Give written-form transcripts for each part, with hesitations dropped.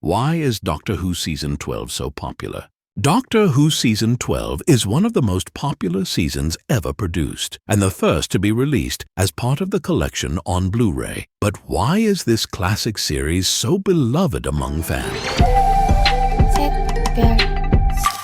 Why is Doctor Who Season 12 so popular? Doctor Who Season 12 is one of the most popular seasons ever produced, and the first to be released as part of the collection on Blu-ray. But why is this classic series so beloved among fans?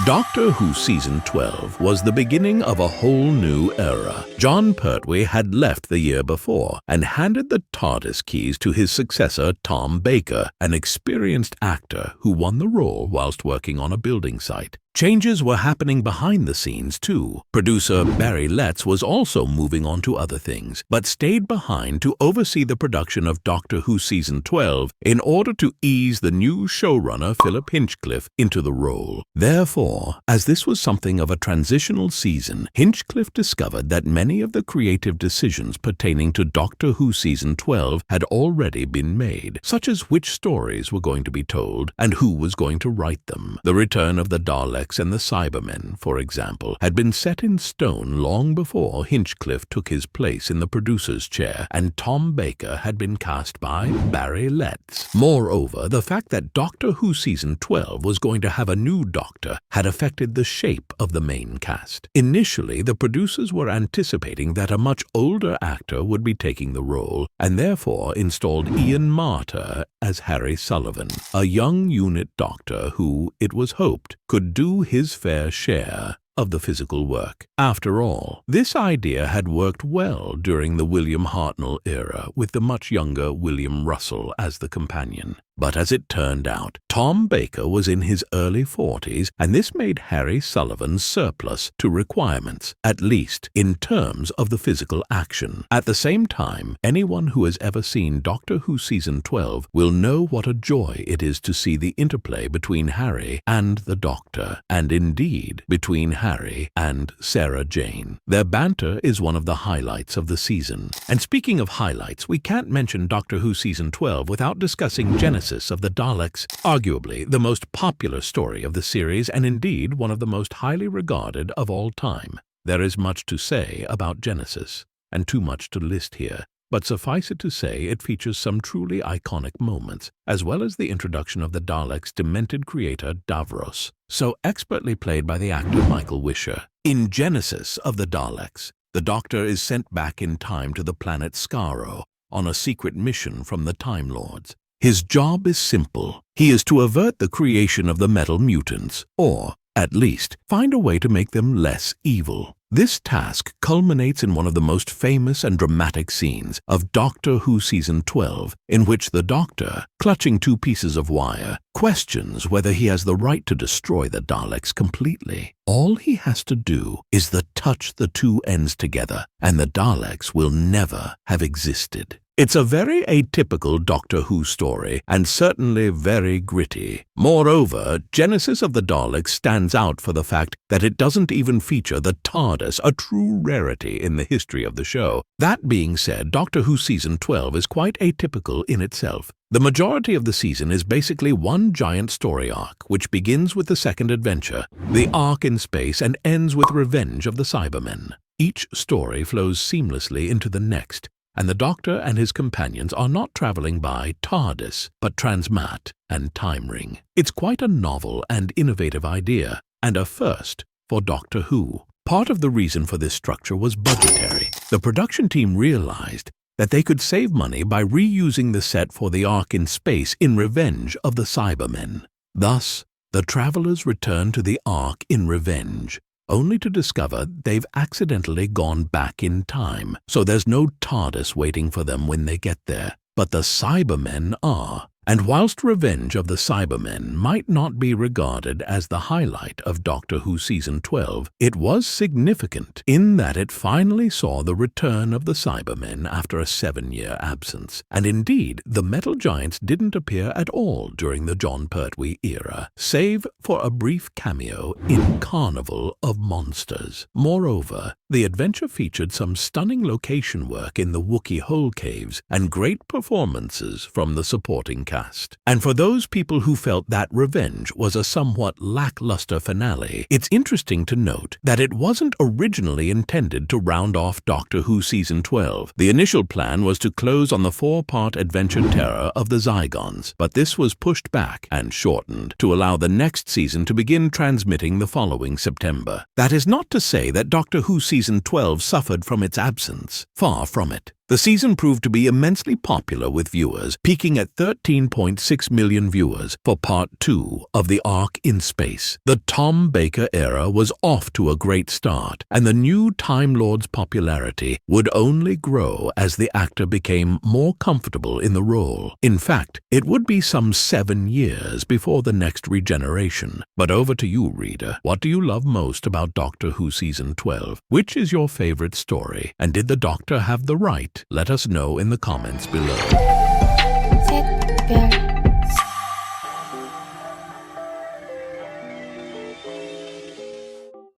Doctor Who Season 12 was the beginning of a whole new era. Jon Pertwee had left the year before and handed the TARDIS keys to his successor Tom Baker, an experienced actor who won the role whilst working on a building site. Changes were happening behind the scenes too. Producer Barry Letts was also moving on to other things, but stayed behind to oversee the production of Doctor Who Season 12 in order to ease the new showrunner Philip Hinchcliffe into the role. Therefore, as this was something of a transitional season, Hinchcliffe discovered that many of the creative decisions pertaining to Doctor Who Season 12 had already been made, such as which stories were going to be told and who was going to write them. The return of the Daleks and the Cybermen, for example, had been set in stone long before Hinchcliffe took his place in the producer's chair, and Tom Baker had been cast by Barry Letts. Moreover, the fact that Doctor Who Season 12 was going to have a new Doctor had affected the shape of the main cast. Initially, the producers were anticipating that a much older actor would be taking the role, and therefore installed Ian Marter as Harry Sullivan, a young unit doctor who, it was hoped, could do his fair share of the physical work. After all, this idea had worked well during the William Hartnell era with the much younger William Russell as the companion. But as it turned out, Tom Baker was in his early 40s, and this made Harry Sullivan surplus to requirements, at least in terms of the physical action. At the same time, anyone who has ever seen Doctor Who Season 12 will know what a joy it is to see the interplay between Harry and the Doctor, and indeed between Harry and Sarah Jane. Their banter is one of the highlights of the season. And speaking of highlights, we can't mention Doctor Who Season 12 without discussing Genesis of the Daleks, arguably the most popular story of the series and indeed one of the most highly regarded of all time. There is much to say about Genesis, and too much to list here, but suffice it to say it features some truly iconic moments, as well as the introduction of the Daleks' demented creator Davros, so expertly played by the actor Michael Wisher. In Genesis of the Daleks, the Doctor is sent back in time to the planet Skaro on a secret mission from the Time Lords. His job is simple. He is to avert the creation of the metal mutants, or, at least, find a way to make them less evil. This task culminates in one of the most famous and dramatic scenes of Doctor Who Season 12, in which the Doctor, clutching two pieces of wire, questions whether he has the right to destroy the Daleks completely. All he has to do is touch the two ends together, and the Daleks will never have existed. It's a very atypical Doctor Who story, and certainly very gritty. Moreover, Genesis of the Daleks stands out for the fact that it doesn't even feature the TARDIS, a true rarity in the history of the show. That being said, Doctor Who Season 12 is quite atypical in itself. The majority of the season is basically one giant story arc, which begins with the second adventure, the arc in space, and ends with Revenge of the Cybermen. Each story flows seamlessly into the next, and the Doctor and his companions are not traveling by TARDIS, but Transmat and Time Ring. It's quite a novel and innovative idea, and a first for Doctor Who. Part of the reason for this structure was budgetary. The production team realized that they could save money by reusing the set for the arc in space in Revenge of the Cybermen. Thus, the travelers return to the arc in Revenge, only to discover they've accidentally gone back in time, so there's no TARDIS waiting for them when they get there. But the Cybermen are. And whilst Revenge of the Cybermen might not be regarded as the highlight of Doctor Who Season 12, it was significant in that it finally saw the return of the Cybermen after a 7-year absence. And indeed, the metal giants didn't appear at all during the Jon Pertwee era, save for a brief cameo in Carnival of Monsters. Moreover, the adventure featured some stunning location work in the Wookiee Hole Caves and great performances from the supporting cast. cast. And for those people who felt that Revenge was a somewhat lackluster finale, it's interesting to note that it wasn't originally intended to round off Doctor Who Season 12. The initial plan was to close on the 4-part adventure terror of the Zygons, but this was pushed back and shortened to allow the next season to begin transmitting the following September. That is not to say that Doctor Who Season 12 suffered from its absence. Far from it. The season proved to be immensely popular with viewers, peaking at 13.6 million viewers for Part 2 of the arc in space. The Tom Baker era was off to a great start, and the new Time Lord's popularity would only grow as the actor became more comfortable in the role. In fact, it would be some 7 years before the next regeneration. But over to you, reader. What do you love most about Doctor Who Season 12? Which is your favorite story? And did the Doctor have the right? Let us know in the comments below.